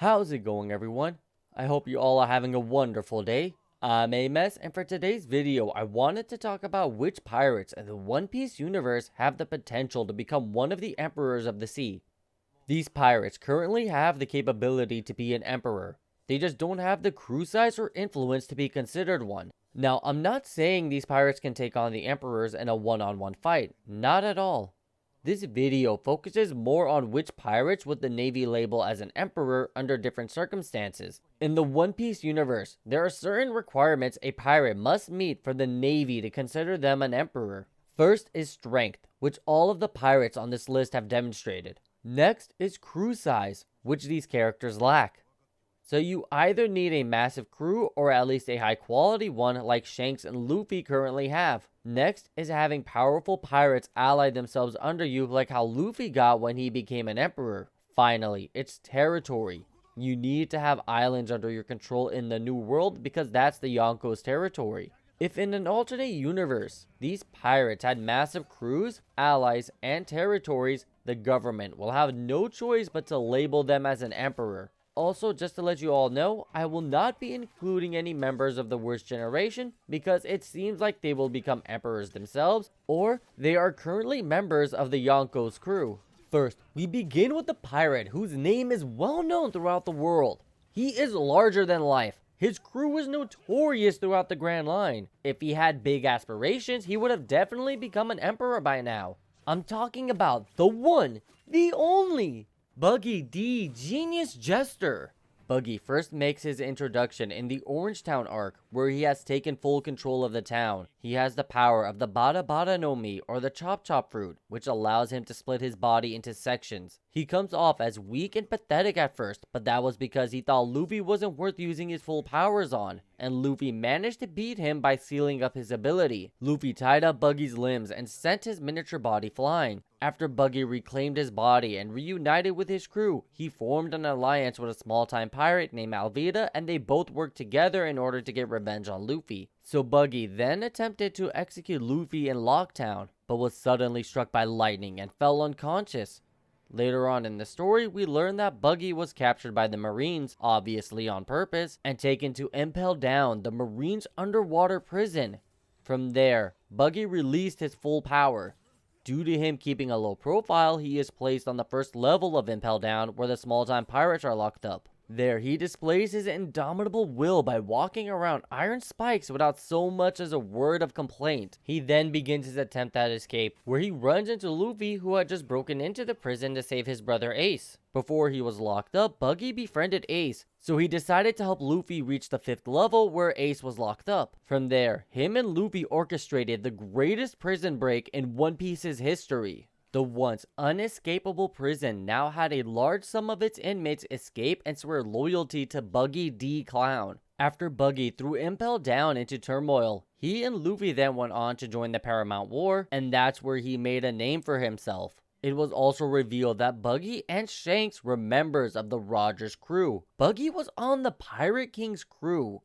How's it going, everyone? I hope you all are having a wonderful day. I'm Ames, and for today's video, I wanted to talk about which pirates in the One Piece universe have the potential to become one of the emperors of the sea. These pirates currently have the capability to be an emperor. They just don't have the crew size or influence to be considered one. Now, I'm not saying these pirates can take on the emperors in a one-on-one fight. Not at all. This video focuses more on which pirates would the Navy label as an emperor under different circumstances. In the One Piece universe, there are certain requirements a pirate must meet for the Navy to consider them an emperor. First is strength, which all of the pirates on this list have demonstrated. Next is crew size, which these characters lack. So you either need a massive crew or at least a high quality one like Shanks and Luffy currently have. Next is having powerful pirates ally themselves under you like how Luffy got when he became an emperor. Finally, it's territory. You need to have islands under your control in the New World because that's the Yonko's territory. If in an alternate universe, these pirates had massive crews, allies, and territories, the government will have no choice but to label them as an emperor. Also, just to let you all know, I will not be including any members of the worst generation because it seems like they will become emperors themselves, or they are currently members of the Yonko's crew. First, we begin with the pirate whose name is well known throughout the world. He is larger than life. His crew is notorious throughout the Grand Line. If he had big aspirations, he would have definitely become an emperor by now. I'm talking about the one, the only, Buggy D, Genius Jester. Buggy first makes his introduction in the Orangetown arc, where he has taken full control of the town. He has the power of the Bada Bada no Mi, or the Chop Chop fruit, which allows him to split his body into sections. He comes off as weak and pathetic at first, but that was because he thought Luffy wasn't worth using his full powers on, and Luffy managed to beat him by sealing up his ability. Luffy tied up Buggy's limbs and sent his miniature body flying. After Buggy reclaimed his body and reunited with his crew, he formed an alliance with a small-time pirate named Alvida, and they both worked together in order to get revenge on Luffy. So Buggy then attempted to execute Luffy in Locktown, but was suddenly struck by lightning and fell unconscious. Later on in the story, we learn that Buggy was captured by the Marines, obviously on purpose, and taken to Impel Down, the Marines' underwater prison. From there, Buggy released his full power. Due to him keeping a low profile, he is placed on the first level of Impel Down, where the small-time pirates are locked up. There, he displays his indomitable will by walking around iron spikes without so much as a word of complaint. He then begins his attempt at escape, where he runs into Luffy, who had just broken into the prison to save his brother Ace. Before he was locked up, Buggy befriended Ace, so he decided to help Luffy reach the 5th level where Ace was locked up. From there, him and Luffy orchestrated the greatest prison break in One Piece's history. The once unescapable prison now had a large sum of its inmates escape and swear loyalty to Buggy D Clown. After Buggy threw Impel Down into turmoil, he and Luffy then went on to join the Paramount War, and that's where he made a name for himself. It was also revealed that Buggy and Shanks were members of the Rogers crew. Buggy was on the Pirate King's crew.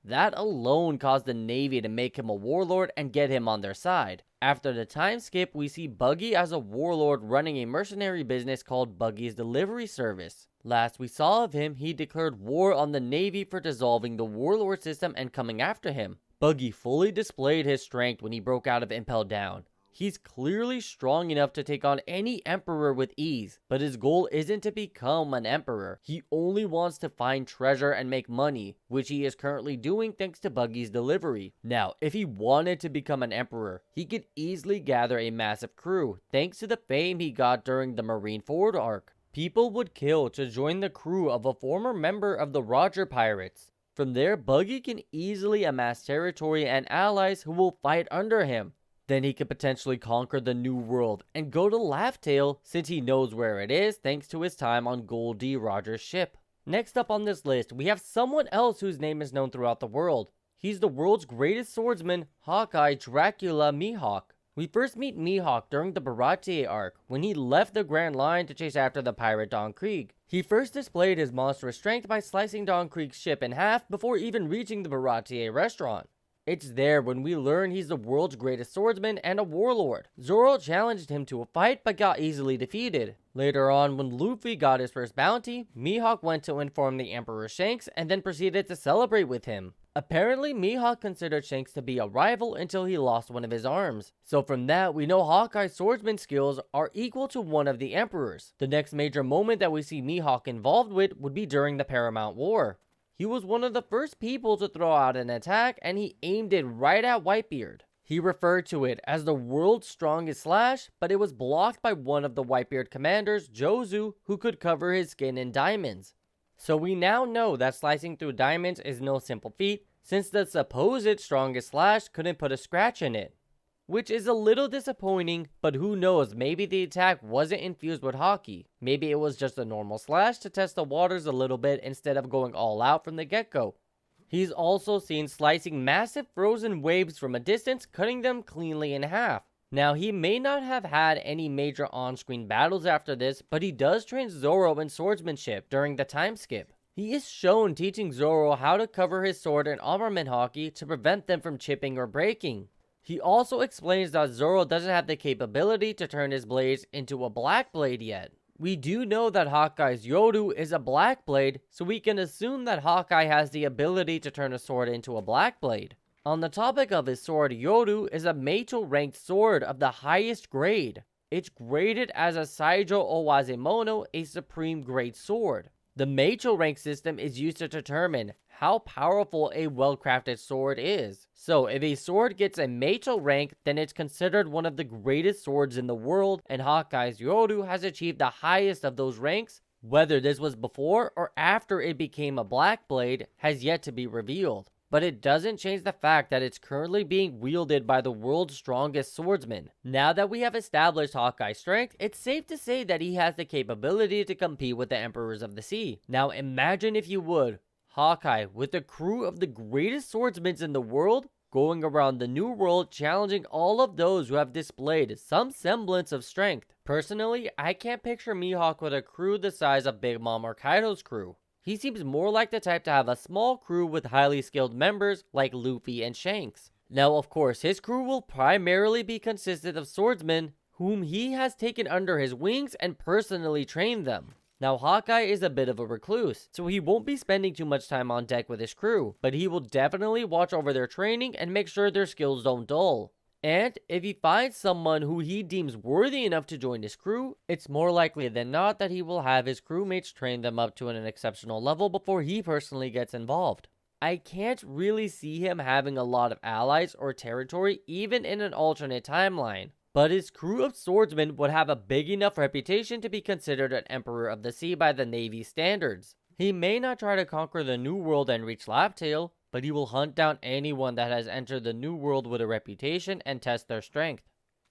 That alone caused the Navy to make him a warlord and get him on their side. After the time skip, we see Buggy as a warlord running a mercenary business called Buggy's Delivery Service. Last we saw of him, he declared war on the Navy for dissolving the warlord system and coming after him. Buggy fully displayed his strength when he broke out of Impel Down. He's clearly strong enough to take on any emperor with ease, but his goal isn't to become an emperor. He only wants to find treasure and make money, which he is currently doing thanks to Buggy's delivery. Now, if he wanted to become an emperor, he could easily gather a massive crew, thanks to the fame he got during the Marineford arc. People would kill to join the crew of a former member of the Roger Pirates. From there, Buggy can easily amass territory and allies who will fight under him. Then he could potentially conquer the New World and go to Laugh Tale since he knows where it is thanks to his time on Gold D. Roger's ship. Next up on this list, we have someone else whose name is known throughout the world. He's the world's greatest swordsman, Hawkeye Dracula Mihawk. We first meet Mihawk during the Baratie arc, when he left the Grand Line to chase after the pirate Don Krieg. He first displayed his monstrous strength by slicing Don Krieg's ship in half before even reaching the Baratie restaurant. It's there when we learn he's the world's greatest swordsman and a warlord. Zoro challenged him to a fight but got easily defeated. Later on, when Luffy got his first bounty, Mihawk went to inform the Emperor Shanks and then proceeded to celebrate with him. Apparently, Mihawk considered Shanks to be a rival until he lost one of his arms. So from that, we know Hawkeye's swordsman skills are equal to one of the Emperor's. The next major moment that we see Mihawk involved with would be during the Paramount War. He was one of the first people to throw out an attack, and he aimed it right at Whitebeard. He referred to it as the world's strongest slash, but it was blocked by one of the Whitebeard commanders, Jozu, who could cover his skin in diamonds. So we now know that slicing through diamonds is no simple feat, since the supposed strongest slash couldn't put a scratch in it. Which is a little disappointing, but who knows, maybe the attack wasn't infused with Haki. Maybe it was just a normal slash to test the waters a little bit instead of going all out from the get-go. He's also seen slicing massive frozen waves from a distance, cutting them cleanly in half. Now, he may not have had any major on-screen battles after this, but he does train Zoro in swordsmanship during the time skip. He is shown teaching Zoro how to cover his sword and armament Haki to prevent them from chipping or breaking. He also explains that Zoro doesn't have the capability to turn his blades into a black blade yet. We do know that Hawkeye's Yoru is a black blade, so we can assume that Hawkeye has the ability to turn a sword into a black blade. On the topic of his sword, Yoru is a Meito ranked sword of the highest grade. It's graded as a Saijo Owazemono, a supreme grade sword. The Meito rank system is used to determine how powerful a well-crafted sword is. So if a sword gets a Meito rank, then it's considered one of the greatest swords in the world, and Hawkeye's Yoru has achieved the highest of those ranks. Whether this was before or after it became a black blade has yet to be revealed. But it doesn't change the fact that it's currently being wielded by the world's strongest swordsman. Now that we have established Hawkeye's strength, it's safe to say that he has the capability to compete with the Emperors of the Sea. Now imagine, if you would, Hawkeye with a crew of the greatest swordsmen in the world, going around the New World challenging all of those who have displayed some semblance of strength. Personally, I can't picture Mihawk with a crew the size of Big Mom or Kaido's crew. He seems more like the type to have a small crew with highly skilled members like Luffy and Shanks. Now, of course, his crew will primarily be consisted of swordsmen whom he has taken under his wings and personally trained them. Now, Hawkeye is a bit of a recluse, so he won't be spending too much time on deck with his crew, but he will definitely watch over their training and make sure their skills don't dull. And if he finds someone who he deems worthy enough to join his crew, it's more likely than not that he will have his crewmates train them up to an exceptional level before he personally gets involved. I can't really see him having a lot of allies or territory even in an alternate timeline, but his crew of swordsmen would have a big enough reputation to be considered an Emperor of the Sea by the Navy standards. He may not try to conquer the New World and reach Laptail, but he will hunt down anyone that has entered the New World with a reputation and test their strength.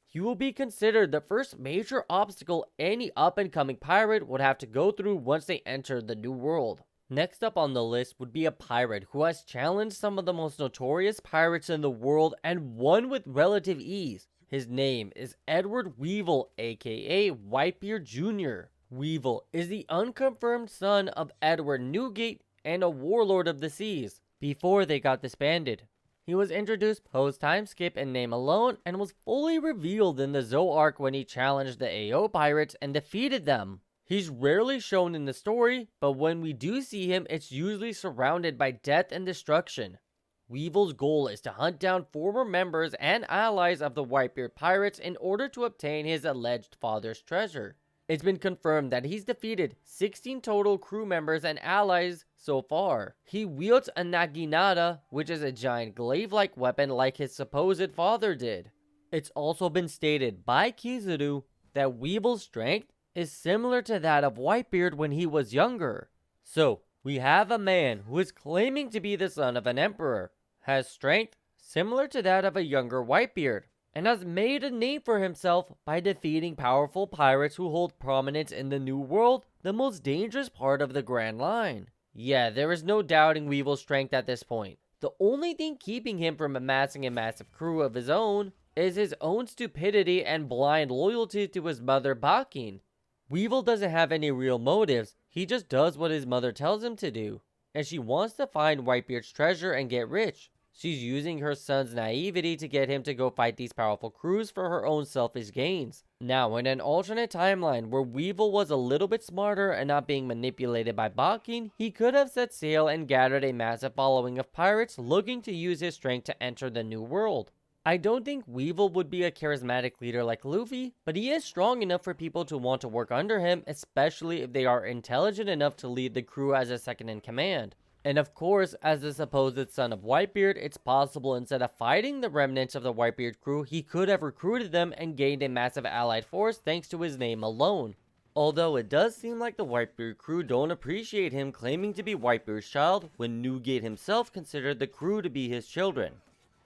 He will be considered the first major obstacle any up-and-coming pirate would have to go through once they enter the New World. Next up on the list would be a pirate who has challenged some of the most notorious pirates in the world and won with relative ease. His name is Edward Weevil, aka Whitebeard Jr. Weevil is the unconfirmed son of Edward Newgate and a warlord of the seas before they got disbanded. He was introduced post-time skip in name alone and was fully revealed in the Zou arc when he challenged the AO pirates and defeated them. He's rarely shown in the story, but when we do see him, it's usually surrounded by death and destruction. Weevil's goal is to hunt down former members and allies of the Whitebeard pirates in order to obtain his alleged father's treasure. It's been confirmed that he's defeated 16 total crew members and allies so far. He wields a naginata, which is a giant glaive-like weapon like his supposed father did. It's also been stated by Kizaru that Weevil's strength is similar to that of Whitebeard when he was younger. So, we have a man who is claiming to be the son of an emperor, has strength similar to that of a younger Whitebeard, and has made a name for himself by defeating powerful pirates who hold prominence in the New World, the most dangerous part of the Grand Line. Yeah, there is no doubting Weevil's strength at this point. The only thing keeping him from amassing a massive crew of his own is his own stupidity and blind loyalty to his mother Bakin. Weevil doesn't have any real motives, he just does what his mother tells him to do, and she wants to find Whitebeard's treasure and get rich. She's using her son's naivety to get him to go fight these powerful crews for her own selfish gains. Now, in an alternate timeline where Weevil was a little bit smarter and not being manipulated by Bakken, he could have set sail and gathered a massive following of pirates looking to use his strength to enter the new world. I don't think Weevil would be a charismatic leader like Luffy, but he is strong enough for people to want to work under him, especially if they are intelligent enough to lead the crew as a second in command. And of course, as the supposed son of Whitebeard, it's possible instead of fighting the remnants of the Whitebeard crew, he could have recruited them and gained a massive allied force thanks to his name alone. Although it does seem like the Whitebeard crew don't appreciate him claiming to be Whitebeard's child when Newgate himself considered the crew to be his children.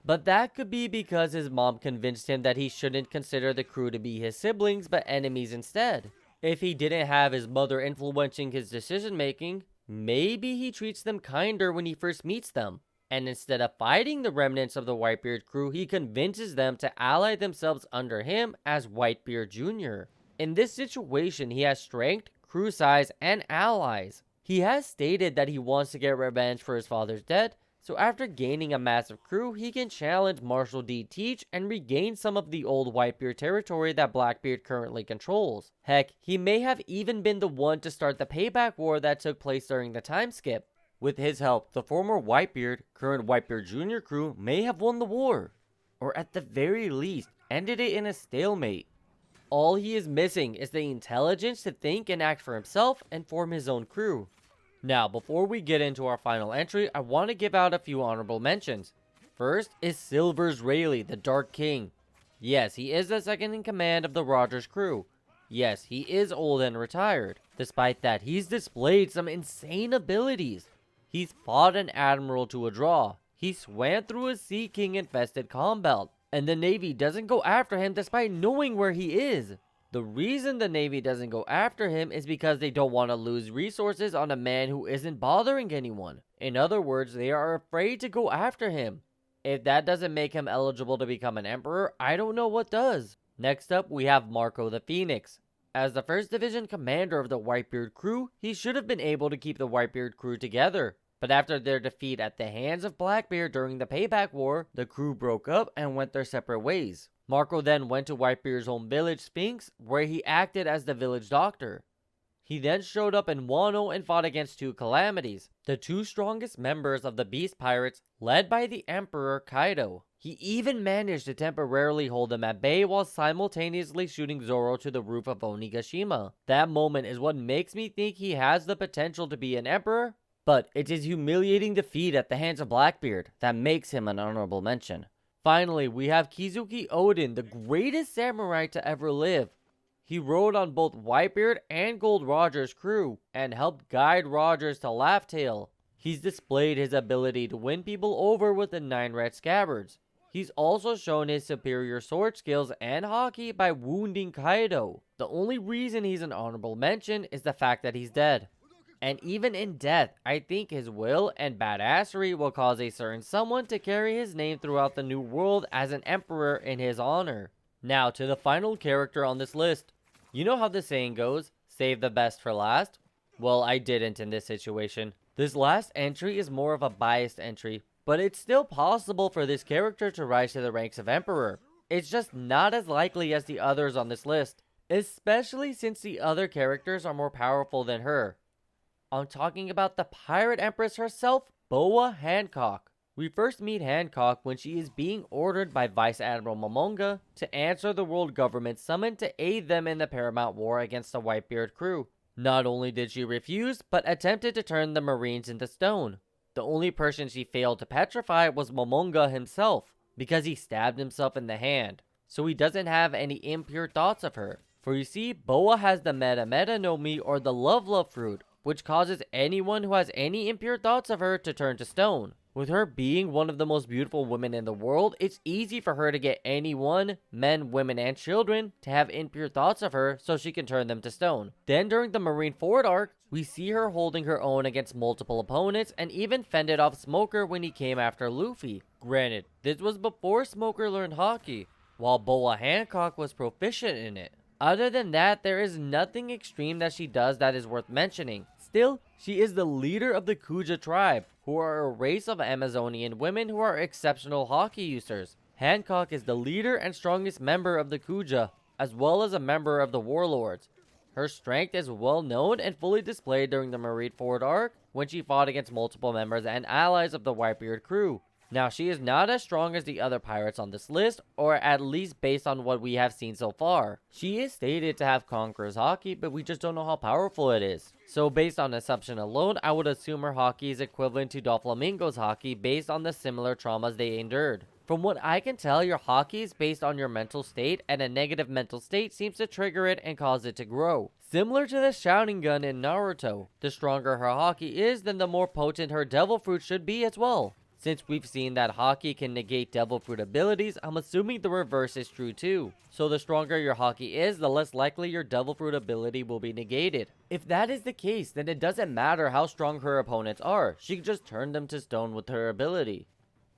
But that could be because his mom convinced him that he shouldn't consider the crew to be his siblings but enemies instead. If he didn't have his mother influencing his decision making, maybe he treats them kinder when he first meets them. And instead of fighting the remnants of the Whitebeard crew, he convinces them to ally themselves under him as Whitebeard Jr. In this situation, he has strength, crew size, and allies. He has stated that he wants to get revenge for his father's death, so after gaining a massive crew, he can challenge Marshal D. Teach and regain some of the old Whitebeard territory that Blackbeard currently controls. Heck, he may have even been the one to start the payback war that took place during the time skip. With his help, the former Whitebeard, current Whitebeard Jr. crew may have won the war, or at the very least, ended it in a stalemate. All he is missing is the intelligence to think and act for himself and form his own crew. Now, before we get into our final entry, I want to give out a few honorable mentions. First is Silver's Rayleigh, the Dark King. Yes, he is the second in command of the Rogers crew. Yes, he is old and retired. Despite that, he's displayed some insane abilities. He's fought an admiral to a draw. He swam through a Sea King infested calm belt. And the Navy doesn't go after him despite knowing where he is. The reason the Navy doesn't go after him is because they don't want to lose resources on a man who isn't bothering anyone. In other words, they are afraid to go after him. If that doesn't make him eligible to become an emperor, I don't know what does. Next up, we have Marco the Phoenix. As the 1st Division commander of the Whitebeard crew, he should have been able to keep the Whitebeard crew together. But after their defeat at the hands of Blackbeard during the Payback War, the crew broke up and went their separate ways. Marco then went to Whitebeard's home village, Sphinx, where he acted as the village doctor. He then showed up in Wano and fought against two Calamities, the two strongest members of the Beast Pirates, led by the Emperor Kaido. He even managed to temporarily hold them at bay while simultaneously shooting Zoro to the roof of Onigashima. That moment is what makes me think he has the potential to be an emperor, but it's his humiliating defeat at the hands of Blackbeard that makes him an honorable mention. Finally, we have Kizuki Odin, the greatest samurai to ever live. He rode on both Whitebeard and Gold Roger's crew, and helped guide Rogers to Laugh Tale. He's displayed his ability to win people over with the 9 red scabbards. He's also shown his superior sword skills and hockey by wounding Kaido. The only reason he's an honorable mention is the fact that he's dead. And even in death, I think his will and badassery will cause a certain someone to carry his name throughout the new world as an emperor in his honor. Now to the final character on this list. You know how the saying goes, save the best for last? Well, I didn't in this situation. This last entry is more of a biased entry, but it's still possible for this character to rise to the ranks of emperor. It's just not as likely as the others on this list, especially since the other characters are more powerful than her. I'm talking about the pirate empress herself, Boa Hancock. We first meet Hancock when she is being ordered by Vice Admiral Momonga to answer the world government's summon to aid them in the Paramount War against the Whitebeard crew. Not only did she refuse, but attempted to turn the Marines into stone. The only person she failed to petrify was Momonga himself, because he stabbed himself in the hand, so he doesn't have any impure thoughts of her. For you see, Boa has the Meta no Mi, or the Love fruit, which causes anyone who has any impure thoughts of her to turn to stone. With her being one of the most beautiful women in the world, it's easy for her to get anyone, men, women, and children, to have impure thoughts of her so she can turn them to stone. Then during the Marineford arc, we see her holding her own against multiple opponents and even fended off Smoker when he came after Luffy. Granted, this was before Smoker learned hockey, while Boa Hancock was proficient in it. Other than that, there is nothing extreme that she does that is worth mentioning. Still, she is the leader of the Kuja tribe, who who are a race of Amazonian women who are exceptional hockey users. Hancock is the leader and strongest member of the Kuja, as well as a member of the Warlords. Her strength is well known and fully displayed during the Marineford arc, when she fought against multiple members and allies of the Whitebeard crew. Now, she is not as strong as the other pirates on this list, or at least based on what we have seen so far. She is stated to have Conqueror's Haki, but we just don't know how powerful it is. So based on assumption alone, I would assume her Haki is equivalent to Doflamingo's Haki based on the similar traumas they endured. From what I can tell, your Haki is based on your mental state, and a negative mental state seems to trigger it and cause it to grow. Similar to the shouting gun in Naruto, the stronger her Haki is, then the more potent her Devil Fruit should be as well. Since we've seen that Haki can negate Devil Fruit abilities, I'm assuming the reverse is true too. So the stronger your Haki is, the less likely your Devil Fruit ability will be negated. If that is the case, then it doesn't matter how strong her opponents are, she can just turn them to stone with her ability.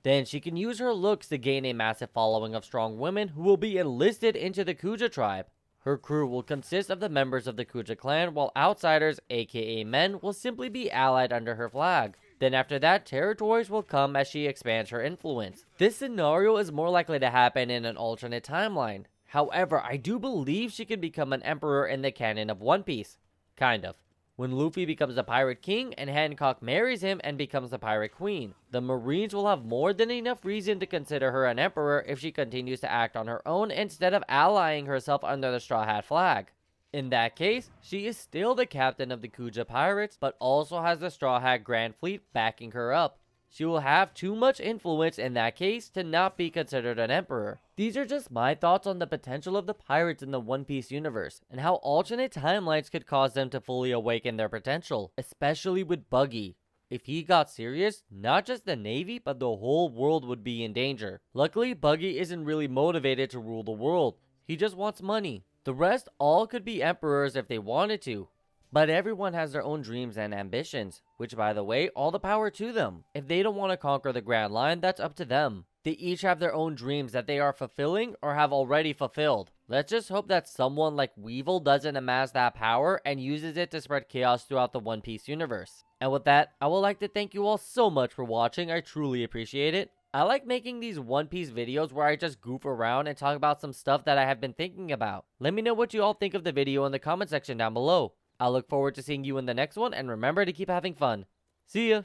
Then she can use her looks to gain a massive following of strong women who will be enlisted into the Kuja tribe. Her crew will consist of the members of the Kuja clan, while outsiders, aka men, will simply be allied under her flag. Then after that, territories will come as she expands her influence. This scenario is more likely to happen in an alternate timeline. However, I do believe she can become an emperor in the canon of One Piece. Kind of. When Luffy becomes the pirate king and Hancock marries him and becomes the pirate queen, the Marines will have more than enough reason to consider her an emperor if she continues to act on her own instead of allying herself under the Straw Hat flag. In that case, she is still the captain of the Kuja pirates, but also has the Straw Hat Grand Fleet backing her up. She will have too much influence in that case to not be considered an emperor. These are just my thoughts on the potential of the pirates in the One Piece universe, and how alternate timelines could cause them to fully awaken their potential, especially with Buggy. If he got serious, not just the Navy, but the whole world would be in danger. Luckily, Buggy isn't really motivated to rule the world. He just wants money. The rest all could be emperors if they wanted to. But everyone has their own dreams and ambitions, which by the way, all the power to them. If they don't want to conquer the Grand Line, that's up to them. They each have their own dreams that they are fulfilling or have already fulfilled. Let's just hope that someone like Weevil doesn't amass that power and uses it to spread chaos throughout the One Piece universe. And with that, I would like to thank you all so much for watching. I truly appreciate it. I like making these One Piece videos where I just goof around and talk about some stuff that I have been thinking about. Let me know what you all think of the video in the comment section down below. I look forward to seeing you in the next one, and remember to keep having fun. See ya!